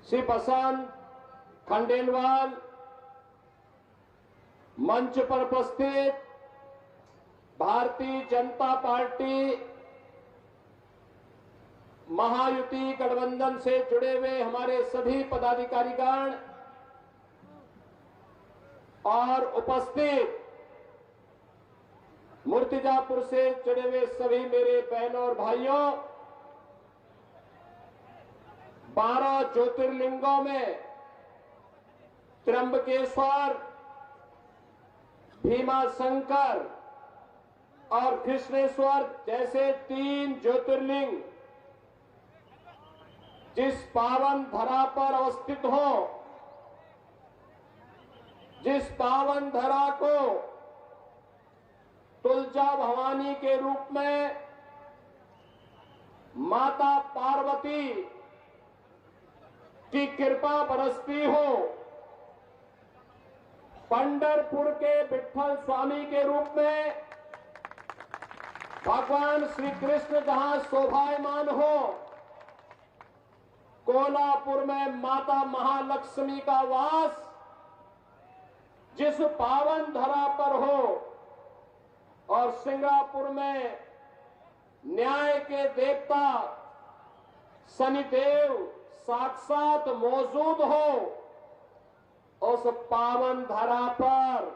श्री बसंत खंडेलवाल, मंच पर उपस्थित भारतीय जनता पार्टी महायुति गठबंधन से जुड़े हुए हमारे सभी पदाधिकारीगण और उपस्थित मूर्तिजापुर से जुड़े हुए सभी मेरे बहनों और भाइयों, 12 ज्योतिर्लिंगों में त्र्यंबकेश्वर, भीमाशंकर और कृष्णेश्वर जैसे 3 ज्योतिर्लिंग जिस पावन धरा पर अवस्थित हो, जिस पावन धरा को तुलजा भवानी के रूप में माता पार्वती की कृपा बरसती हो, पंढरपुर के विठ्ठल स्वामी के रूप में भगवान श्री कृष्ण जहां शोभायमान हो, कोल्हापुर में माता महालक्ष्मी का वास जिस पावन धरा पर हो और सिंगापुर में न्याय के देवता शनिदेव साक्षात मौजूद हो, उस पावन धरा पर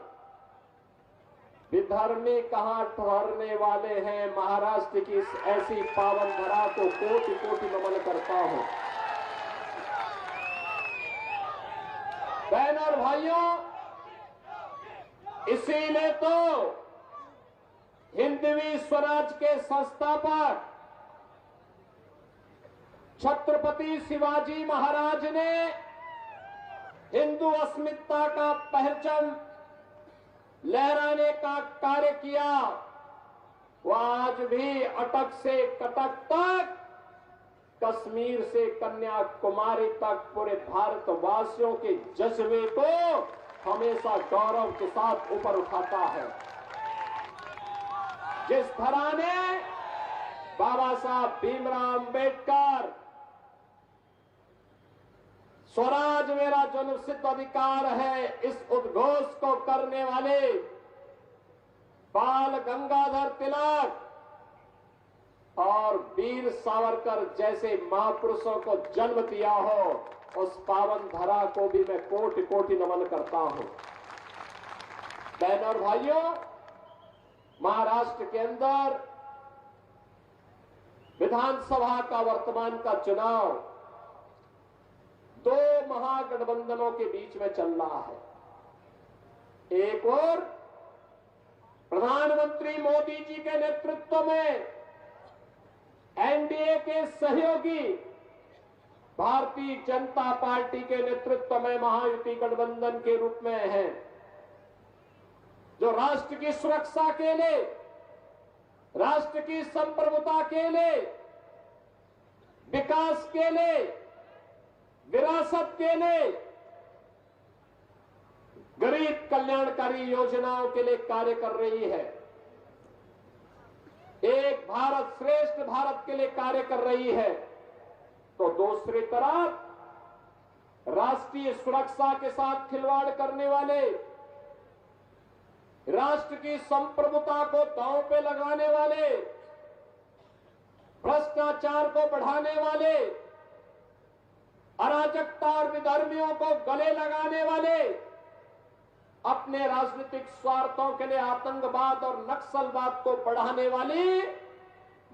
विधर्मी कहां ठहरने वाले हैं। महाराष्ट्र की इस ऐसी पावन धरा को कोटि कोटि नमन करता हूं। बहनों और भाइयों, इसीलिए तो हिंदवी स्वराज के संस्थापक छत्रपति शिवाजी महाराज ने हिंदू अस्मिता का परचम लहराने का कार्य किया। वो आज भी अटक से कटक तक, कश्मीर से कन्याकुमारी तक पूरे भारतवासियों के जज्बे को हमेशा गौरव के साथ ऊपर उठाता है। जिस धरा ने बाबा साहब भीमराव अंबेडकर स्वराज मेरा जन्मसिद्ध अधिकार है, इस उद्घोष को करने वाले बाल गंगाधर तिलक और वीर सावरकर जैसे महापुरुषों को जन्म दिया हो, उस पावन धरा को भी मैं कोटि कोटि नमन करता हूं। बहनों और भाइयों, महाराष्ट्र के अंदर विधानसभा का वर्तमान का चुनाव 2 महागठबंधनों के बीच में चल रहा है। एक और प्रधानमंत्री मोदी जी के नेतृत्व में एनडीए के सहयोगी भारतीय जनता पार्टी के नेतृत्व में महायुति गठबंधन के रूप में है, जो राष्ट्र की सुरक्षा के लिए, राष्ट्र की संप्रभुता के लिए, विकास के लिए, विरासत के लिए, गरीब कल्याणकारी योजनाओं के लिए कार्य कर रही है, एक भारत श्रेष्ठ भारत के लिए कार्य कर रही है, तो दूसरी तरफ राष्ट्रीय सुरक्षा के साथ खिलवाड़ करने वाले, राष्ट्र की संप्रभुता को दांव पे लगाने वाले, भ्रष्टाचार को बढ़ाने वाले, अराजकता और विधर्मियों को गले लगाने वाले, अपने राजनीतिक स्वार्थों के लिए आतंकवाद और नक्सलवाद को बढ़ाने वाली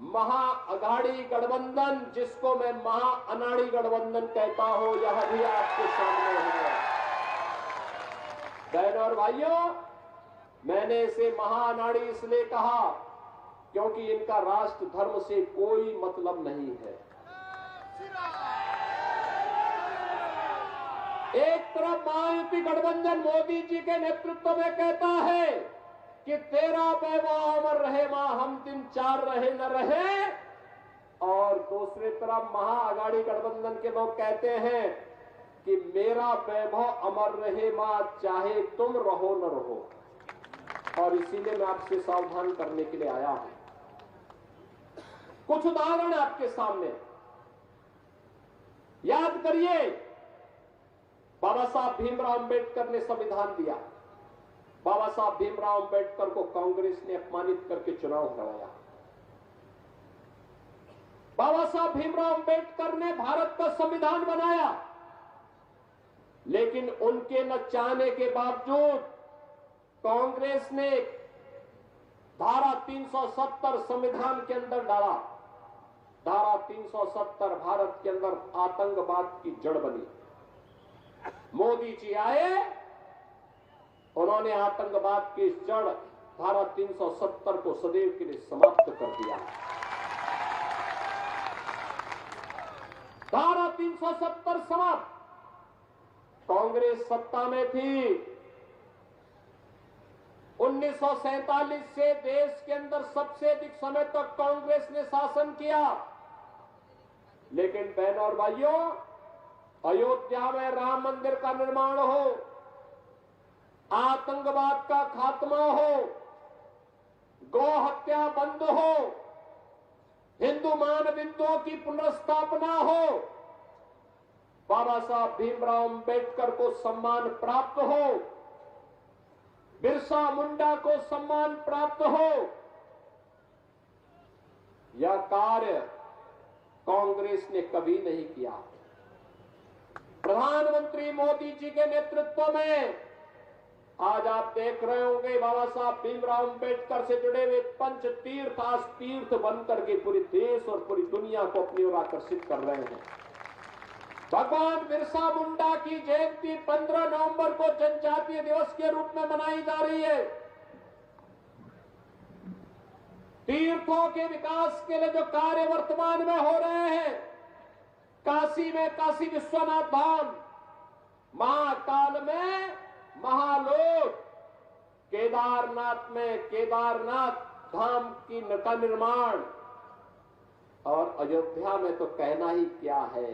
महाअघाड़ी गठबंधन, जिसको मैं महाअनाड़ी गठबंधन कहता हूं, यह भी आपके सामने है। बहनों और भाइयों, मैंने इसे महाअनाड़ी इसलिए कहा क्योंकि इनका राष्ट्र धर्म से कोई मतलब नहीं है। एक तरफ महायुति गठबंधन मोदी जी के नेतृत्व में कहता है कि तेरा वैभव अमर रहे, मां हम 3-4 रहे न रहे, और दूसरी तरफ महाअघाड़ी गठबंधन के लोग कहते हैं कि मेरा वैभव अमर रहे, मां चाहे तुम रहो न रहो। और इसीलिए मैं आपसे सावधान करने के लिए आया हूं। कुछ उदाहरण आपके सामने याद करिए। बाबा साहब भीमराव अंबेडकर ने संविधान दिया। बाबा साहब भीमराव अंबेडकर को कांग्रेस ने अपमानित करके चुनाव करवाया। बाबा साहब भीमराव अंबेडकर ने भारत का संविधान बनाया, लेकिन उनके न चाहने के बावजूद कांग्रेस ने धारा 370 संविधान के अंदर डाला। धारा 370 भारत के अंदर आतंकवाद की जड़ बनी। मोदी जी आए, उन्होंने आतंकवाद की इस जड़ धारा 370 को सदैव के लिए समाप्त कर दिया। धारा 370 समाप्त। कांग्रेस सत्ता में थी। 1947 से देश के अंदर सबसे अधिक समय तक कांग्रेस ने शासन किया, लेकिन बहनों और भाइयों, अयोध्या में राम मंदिर का निर्माण हो, आतंकवाद का खात्मा हो, गौ हत्या बंद हो, हिंदू मानविंदुओं की पुनर्स्थापना हो, बाबा साहब भीमराव अंबेडकर को सम्मान प्राप्त हो, बिरसा मुंडा को सम्मान प्राप्त हो, यह कार्य कांग्रेस ने कभी नहीं किया। प्रधानमंत्री मोदी जी के नेतृत्व में आज आप देख रहे होंगे बाबा साहब भीमराव अंबेडकर से जुड़े हुए पंच तीर्थ आज तीर्थ बनकर के पूरे देश और पूरी दुनिया को अपनी ओर आकर्षित कर रहे हैं। भगवान बिरसा मुंडा की जयंती 15 नवंबर को जनजातीय दिवस के रूप में मनाई जा रही है। तीर्थों के विकास के लिए जो कार्य वर्तमान में हो रहे हैं, काशी में काशी विश्वनाथ धाम, महाकाल में महालोक, केदारनाथ में केदारनाथ धाम का निर्माण, और अयोध्या में तो कहना ही क्या है।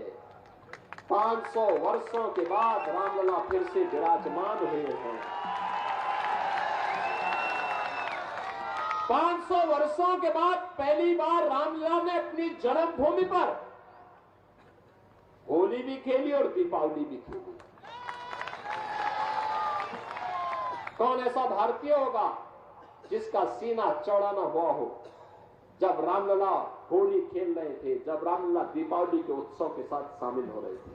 500 वर्षों के बाद रामलला फिर से विराजमान हुए हैं। 500 वर्षों के बाद पहली बार रामलला ने अपनी जन्मभूमि पर होली भी खेली और दीपावली भी खेली। कौन ऐसा भारतीय होगा जिसका सीना चौड़ा न हुआ हो जब रामलला होली खेल रहे थे, जब रामलला दीपावली के उत्सव के साथ शामिल हो रहे थे।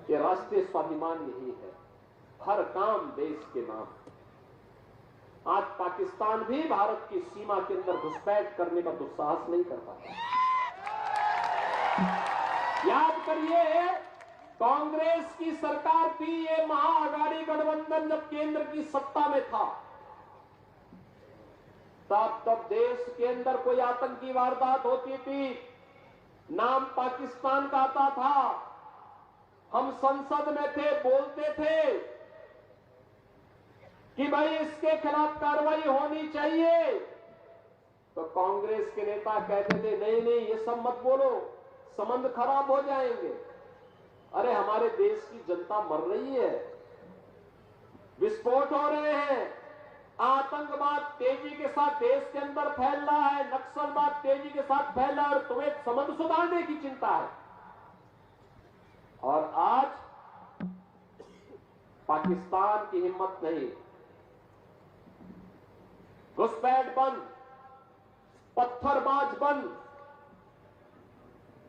ये राष्ट्रीय स्वाभिमान यही है, हर काम देश के नाम। आज पाकिस्तान भी भारत की सीमा के अंदर घुसपैठ करने का दुस्साहस नहीं कर पाता। याद करिए, कांग्रेस की सरकार थी, ये महाअघाड़ी गठबंधन जब केंद्र की सत्ता में था, तब देश के अंदर कोई आतंकी वारदात होती थी, नाम पाकिस्तान का आता था। हम संसद में थे, बोलते थे कि भाई इसके खिलाफ कार्रवाई होनी चाहिए, तो कांग्रेस के नेता कहते थे नहीं नहीं ये सब मत बोलो, संबंध खराब हो जाएंगे। अरे हमारे देश की जनता मर रही है, विस्फोट हो रहे हैं, आतंकवाद तेजी के साथ देश के अंदर फैल रहा है, नक्सलवाद तेजी के साथ फैल रहा है, और तुम्हें संबंध सुधारने की चिंता है। और आज पाकिस्तान की हिम्मत नहीं, घुसपैठ बंद, पत्थरबाज बंद।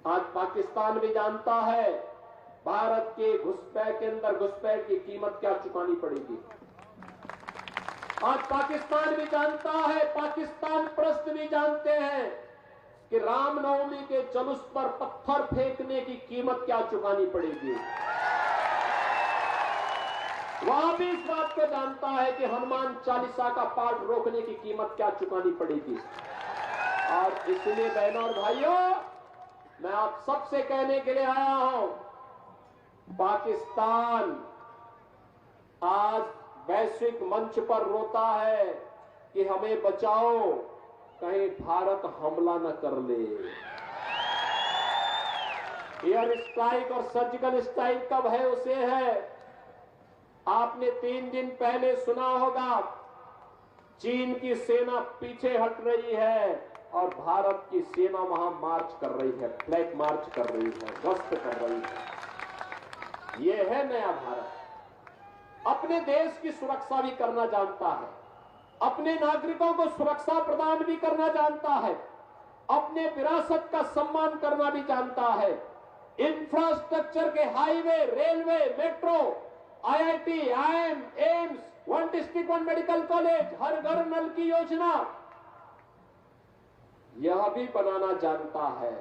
आज पाकिस्तान भी जानता है भारत के घुसपैठ के अंदर घुसपैठ की कीमत क्या चुकानी पड़ेगी। आज पाकिस्तान भी जानता है, पाकिस्तान प्रस्त भी जानते हैं कि रामनवमी के जुलूस पर पत्थर फेंकने की कीमत क्या चुकानी पड़ेगी। वहां भी इस बात को जानता है कि हनुमान चालीसा का पाठ रोकने की कीमत क्या चुकानी पड़ेगी। और इसलिए बहनों और भाइयों, मैं आप सबसे कहने के लिए आया हूं, पाकिस्तान आज वैश्विक मंच पर रोता है कि हमें बचाओ, कहीं भारत हमला न कर ले। एयर स्ट्राइक और सर्जिकल स्ट्राइक कब है उसे है। आपने 3 दिन पहले सुना होगा, चीन की सेना पीछे हट रही है और भारत की सेना वहां मार्च कर रही है, फ्लैग मार्च कर रही है, गश्त कर रही है। ये है नया भारत। अपने देश की सुरक्षा भी करना जानता है, अपने नागरिकों को सुरक्षा प्रदान भी करना जानता है, अपने विरासत का सम्मान करना भी जानता है। इंफ्रास्ट्रक्चर के highway, railway, metro, IIT, IIM, AIIMS, one district one medical college, हर घर नल की योजना, यह भी बनाना जानता है।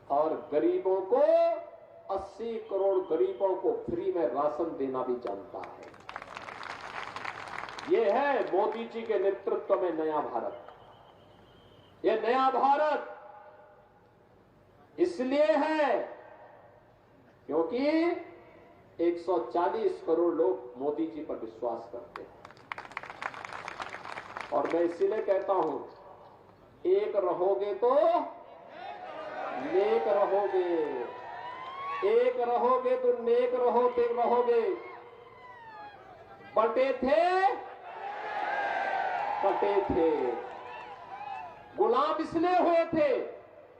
और गरीबों को 80 करोड़ गरीबों को फ्री में राशन देना भी जानता है। यह है मोदी जी के नेतृत्व में नया भारत। यह नया भारत इसलिए है क्योंकि 140 करोड़ लोग मोदी जी पर विश्वास करते हैं। और मैं इसीलिए कहता हूं, एक रहोगे तो नेक रहोगे, एक रहोगे तो नेक रहोगे। बटे थे, कटे थे। गुलाम इसलिए हुए थे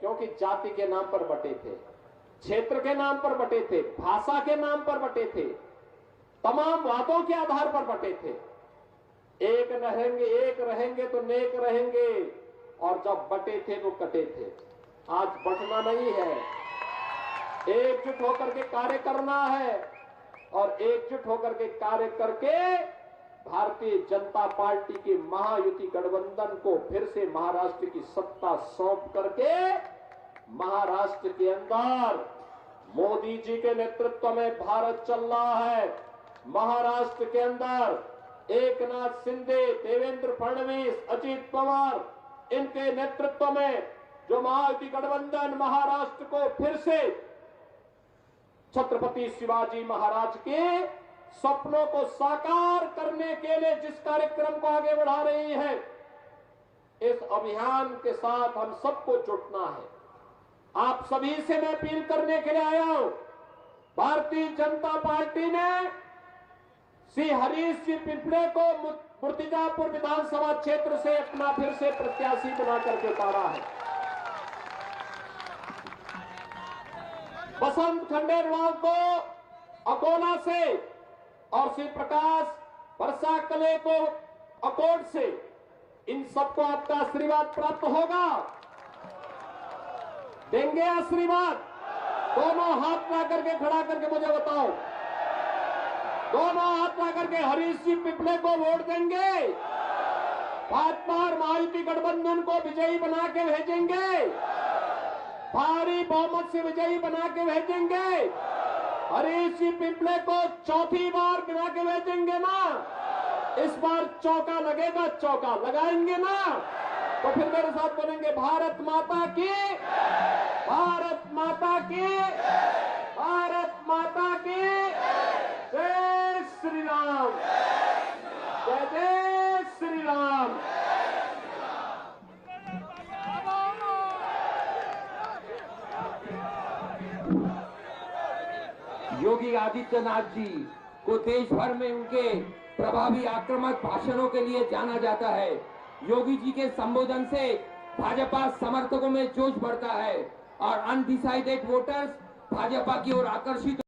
क्योंकि जाति के नाम पर बटे थे, क्षेत्र के नाम पर बटे थे, भाषा के नाम पर बटे थे, तमाम वादों के आधार पर बटे थे। एक रहेंगे तो नेक रहेंगे, और जब बटे थे तो कटे थे। आज बटना नहीं है, एकजुट होकर के कार्य करना है। और एकजुट होकर के कार्य करके भारतीय जनता पार्टी की महायुति गठबंधन को फिर से महाराष्ट्र की सत्ता सौंप करके महाराष्ट्र के अंदर मोदी जी के नेतृत्व में भारत चल रहा है। महाराष्ट्र के अंदर एकनाथ शिंदे, देवेंद्र फडणवीस, अजित पवार, इनके नेतृत्व में जो महायुति गठबंधन महाराष्ट्र को फिर से छत्रपति शिवाजी महाराज के सपनों को साकार करने के लिए जिस कार्यक्रम को आगे बढ़ा रही है, इस अभियान के साथ हम सबको जुटना है। आप सभी से मैं अपील करने के लिए आया हूं। भारतीय जनता पार्टी ने श्री हरीश जी पिपले को मुर्तिजापुर विधानसभा क्षेत्र से अपना फिर से प्रत्याशी बना करके उतारा है। बसंत खंडेलवाल को अकोला से और श्री प्रकाश वर्षा कले को अकोट से, इन सबको आपका आशीर्वाद प्राप्त होगा। देंगे आशीर्वाद? दोनों हाथ ला करके खड़ा करके मुझे बताओ, दोनों हाथ ला करके हरीश जी पिपले को वोट देंगे? भाजपा और महायुति गठबंधन को विजयी बना के भेजेंगे? भारी बहुमत से विजयी बना के भेजेंगे? हरीश जी पिपले को चौथी बार बना के भेजेंगे ना? इस बार चौका लगेगा, चौका लगाएंगे ना? तो फिर मेरे साथ बोलेंगे, भारत माता की, भारत माता की, भारत माता की जय श्री राम, जय जय श्री राम। योगी आदित्यनाथ जी को देश भर में उनके प्रभावी आक्रामक भाषणों के लिए जाना जाता है। योगी जी के संबोधन से भाजपा समर्थकों में जोश बढ़ता है और अनडिसाइडेड वोटर्स भाजपा की ओर आकर्षित